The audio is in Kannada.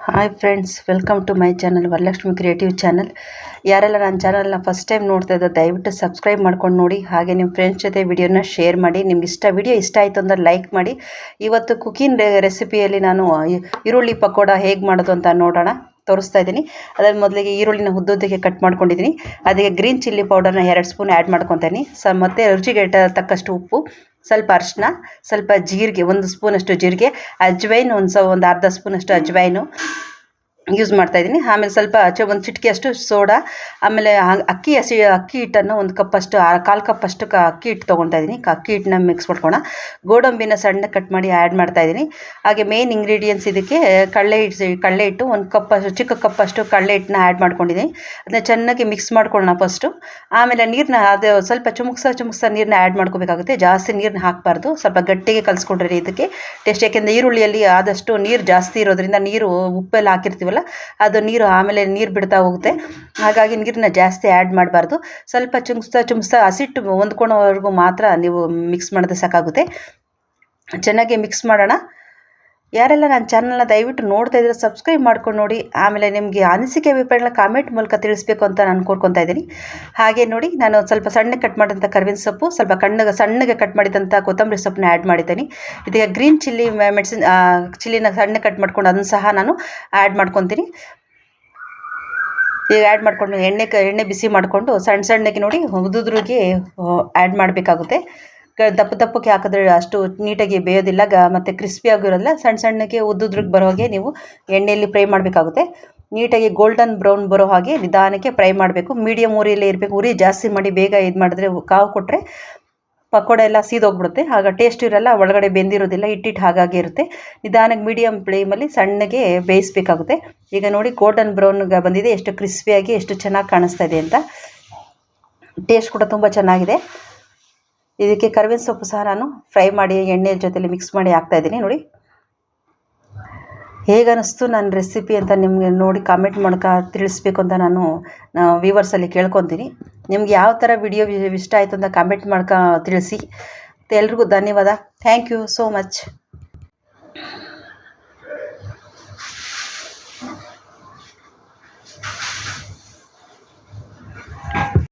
Hi friends, welcome to my channel Varalakshmi creative channel. ಯಾರೆಲ್ಲ ನನ್ನ ಚಾನಲ್ನ ಫಸ್ಟ್ ಟೈಮ್ ನೋಡ್ತಾ ಇದ್ದ ದಯವಿಟ್ಟು ಸಬ್ಸ್ಕ್ರೈಬ್ ಮಾಡ್ಕೊಂಡು ನೋಡಿ. ಹಾಗೆ ನಿಮ್ಮ ಫ್ರೆಂಡ್ಸ್ ಜೊತೆ ವಿಡಿಯೋನ ಶೇರ್ ಮಾಡಿ. ನಿಮ್ಗೆ ವಿಡಿಯೋ ಇಷ್ಟ ಆಯಿತು ಅಂದರೆ ಲೈಕ್ ಮಾಡಿ. ಇವತ್ತು ಕುಕಿಂಗ್ ರೆಸಿಪಿಯಲ್ಲಿ ನಾನು ಈರುಳ್ಳಿ ಪಕೋಡ ಹೇಗೆ ಮಾಡೋದು ಅಂತ ನೋಡೋಣ, ತೋರಿಸ್ತಾ ಇದ್ದೀನಿ. ಅದರ ಮೊದಲಿಗೆ ಈರುಳ್ಳಿನ ಉದ್ದುದ್ದಕ್ಕೆ ಕಟ್ ಮಾಡ್ಕೊಂಡಿದ್ದೀನಿ. ಅದಕ್ಕೆ ಗ್ರೀನ್ ಚಿಲ್ಲಿ ಪೌಡರ್ನ 2 ಸ್ಪೂನ್ ಆ್ಯಡ್ ಮಾಡ್ಕೊತೀನಿ. ಮತ್ತು ರುಚಿಗೆ ತಕ್ಕಷ್ಟು ಉಪ್ಪು, ಸ್ವಲ್ಪ ಅರಿಶಿನ, ಸ್ವಲ್ಪ ಜೀರಿಗೆ, 1 ಸ್ಪೂನಷ್ಟು ಜೀರಿಗೆ, ಅಜ್ವೈನ್ ಒಂದು ಅರ್ಧ ಸ್ಪೂನಷ್ಟು ಅಜ್ವೈನು ಯೂಸ್ ಮಾಡ್ತಾಯಿದ್ದೀನಿ. ಆಮೇಲೆ ಸ್ವಲ್ಪ ಒಂದು ಚಿಟಿಕೆಯಷ್ಟು ಸೋಡಾ, ಆಮೇಲೆ ಅಕ್ಕಿ ಹಿಟ್ಟನ್ನು 1 ಕಪ್ಪಷ್ಟು 1/4 ಕಪ್ಪಷ್ಟು ಅಕ್ಕಿ ಹಿಟ್ಟು ತೊಗೊಳ್ತಾ ಇದ್ದೀನಿ. ಅಕ್ಕಿ ಹಿಟ್ಟನ್ನ ಮಿಕ್ಸ್ ಮಾಡ್ಕೊಳ್ಳೋಣ. ಗೋಡಂಬಿನ ಸಣ್ಣ ಕಟ್ ಮಾಡಿ ಆ್ಯಡ್ ಮಾಡ್ತಾಯಿದ್ದೀನಿ. ಹಾಗೆ ಮೇನ್ ಇಂಗ್ರೀಡಿಯೆಂಟ್ಸ್ ಇದಕ್ಕೆ ಕಡಲೆ ಹಿಟ್ಟು 1 ಕಪ್ಪಷ್ಟು ಚಿಕ್ಕ ಕಪ್ಪಷ್ಟು ಕಡಲೆ ಹಿಟ್ಟನ್ನ ಆ್ಯಡ್ ಮಾಡ್ಕೊಂಡಿದ್ದೀನಿ. ಅದನ್ನ ಚೆನ್ನಾಗಿ ಮಿಕ್ಸ್ ಮಾಡ್ಕೊಳ್ಳೋಣ ಫಸ್ಟು. ಆಮೇಲೆ ನೀರನ್ನ ಅದು ಸ್ವಲ್ಪ ಚುಮುಕ್ಸ ನೀರನ್ನ ಆ್ಯಡ್ ಮಾಡ್ಕೋಬೇಕಾಗುತ್ತೆ. ಜಾಸ್ತಿ ನೀರನ್ನ ಹಾಕಬಾರ್ದು, ಸ್ವಲ್ಪ ಗಟ್ಟಿಗೆ ಕಲಿಸ್ಕೊಂಡ್ರೆ ಇದಕ್ಕೆ ಟೇಸ್ಟ್. ಯಾಕೆಂದರೆ ಈರುಳ್ಳಿಯಲ್ಲಿ ಆದಷ್ಟು ನೀರು ಜಾಸ್ತಿ ಇರೋದ್ರಿಂದ, ನೀರು ಉಪ್ಪೆಲ್ಲ ಹಾಕಿರ್ತೀವಲ್ಲ ಅದು ನೀರು ಆಮೇಲೆ ನೀರು ಬಿಡ್ತಾ ಹೋಗುತ್ತೆ. ಹಾಗಾಗಿ ನೀರನ್ನ ಜಾಸ್ತಿ ಆ್ಯಡ್ ಮಾಡಬಾರ್ದು. ಸ್ವಲ್ಪ ಚುಮ್ಸ್ತಾ ಹಸಿಟ್ಟು ಹೊಂದ್ಕೊಳ್ಳೋವರೆಗೂ ಮಾತ್ರ ನೀವು ಮಿಕ್ಸ್ ಮಾಡಿದ್ರೆ ಸಾಕಾಗುತ್ತೆ. ಚೆನ್ನಾಗಿ ಮಿಕ್ಸ್ ಮಾಡೋಣ. ಯಾರೆಲ್ಲ ನನ್ನ ಚಾನಲ್ನ ದಯವಿಟ್ಟು ನೋಡ್ತಾ ಇದ್ರೆ ಸಬ್ಸ್ಕ್ರೈಬ್ ಮಾಡ್ಕೊಂಡು ನೋಡಿ. ಆಮೇಲೆ ನಿಮಗೆ ಅನಿಸಿಕೆ ಅಭಿಪ್ರಾಯಗಳನ್ನ ಕಾಮೆಂಟ್ ಮೂಲಕ ತಿಳಿಸ್ಬೇಕು ಅಂತ ನಾನು ಕೋರ್ಕೊತಾ ಇದ್ದೀನಿ. ಹಾಗೆ ನೋಡಿ, ನಾನು ಸ್ವಲ್ಪ ಸಣ್ಣ ಕಟ್ ಮಾಡಿದಂಥ ಕರ್ಬೇವಿನ ಸೊಪ್ಪು, ಸ್ವಲ್ಪ ಸಣ್ಣಗೆ ಕಟ್ ಮಾಡಿದಂಥ ಕೊತ್ತಂಬರಿ ಸೊಪ್ಪನ್ನ ಆ್ಯಡ್ ಮಾಡಿದ್ದೀನಿ. ಇದಕ್ಕೆ ಗ್ರೀನ್ ಚಿಲ್ಲಿ ಚಿಲ್ಲಿನ ಸಣ್ಣ ಕಟ್ ಮಾಡ್ಕೊಂಡು ಅದನ್ನು ಸಹ ನಾನು ಆ್ಯಡ್ ಮಾಡ್ಕೊತೀನಿ. ಈಗ ಆ್ಯಡ್ ಮಾಡ್ಕೊಂಡು ಎಣ್ಣೆ ಬಿಸಿ ಮಾಡಿಕೊಂಡು ಸಣ್ಣಗೆ ನೋಡಿ ಉದುದ್ರಿಗೆ ಆ್ಯಡ್ ಮಾಡಬೇಕಾಗುತ್ತೆ. ದಪ್ಪಕ್ಕೆ ಹಾಕಿದ್ರೆ ಅಷ್ಟು ನೀಟಾಗಿ ಬೇಯೋದಿಲ್ಲ, ಮತ್ತು ಕ್ರಿಸ್ಪಿ ಆಗಿರೋಲ್ಲ. ಸಣ್ಣಗೆ ಉದ್ದುದ್ರಿಗೆ ಬರೋ ಹಾಗೆ ನೀವು ಎಣ್ಣೆಯಲ್ಲಿ ಫ್ರೈ ಮಾಡಬೇಕಾಗುತ್ತೆ. ನೀಟಾಗಿ ಗೋಲ್ಡನ್ ಬ್ರೌನ್ ಬರೋ ಹಾಗೆ ನಿಧಾನಕ್ಕೆ ಫ್ರೈ ಮಾಡಬೇಕು. ಮೀಡಿಯಮ್ ಉರಿಯಲ್ಲೇ ಇರಬೇಕು. ಉರಿ ಜಾಸ್ತಿ ಮಾಡಿ ಬೇಗ ಇದು ಮಾಡಿದ್ರೆ, ಕಾವು ಕೊಟ್ಟರೆ ಪಕೋಡ ಎಲ್ಲ ಸೀದೋಗ್ಬಿಡುತ್ತೆ, ಆಗ ಟೇಸ್ಟ್ ಇರೋಲ್ಲ, ಒಳಗಡೆ ಬೆಂದಿರೋದಿಲ್ಲ, ಹಿಟ್ಟಿಟ್ಟು ಹಾಗಾಗಿ ಇರುತ್ತೆ. ನಿಧಾನಕ್ಕೆ ಮೀಡಿಯಮ್ ಫ್ಲೇಮಲ್ಲಿ ಸಣ್ಣಗೆ ಬೇಯಿಸಬೇಕಾಗುತ್ತೆ. ಈಗ ನೋಡಿ ಗೋಲ್ಡನ್ ಬ್ರೌನ್ಗೆ ಬಂದಿದೆ. ಎಷ್ಟು ಕ್ರಿಸ್ಪಿಯಾಗಿ ಎಷ್ಟು ಚೆನ್ನಾಗಿ ಕಾಣಿಸ್ತಾ ಇದೆ ಅಂತ. ಟೇಸ್ಟ್ ಕೂಡ ತುಂಬ ಚೆನ್ನಾಗಿದೆ. ಇದಕ್ಕೆ ಕರಿಬೇವಿನ ಸೊಪ್ಪು ಸಹ ನಾನು ಫ್ರೈ ಮಾಡಿ ಎಣ್ಣೆ ಜೊತೆಲಿ ಮಿಕ್ಸ್ ಮಾಡಿ ಹಾಕ್ತಾಯಿದ್ದೀನಿ. ನೋಡಿ ಹೇಗೆ ಅನ್ನಿಸ್ತು ನನ್ನ ರೆಸಿಪಿ ಅಂತ ನಿಮಗೆ ನೋಡಿ ಕಾಮೆಂಟ್ ಮೂಲಕ ತಿಳಿಸ್ಬೇಕು ಅಂತ ನಾನು ವ್ಯೂವರ್ಸಲ್ಲಿ ಕೇಳ್ಕೊತೀನಿ. ನಿಮ್ಗೆ ಯಾವ ಥರ ವಿಡಿಯೋ ಇಷ್ಟ ಆಯಿತು ಅಂತ ಕಾಮೆಂಟ್ ಮೂಲಕ ತಿಳಿಸಿ. ಎಲ್ರಿಗೂ ಧನ್ಯವಾದ. Thank you so much.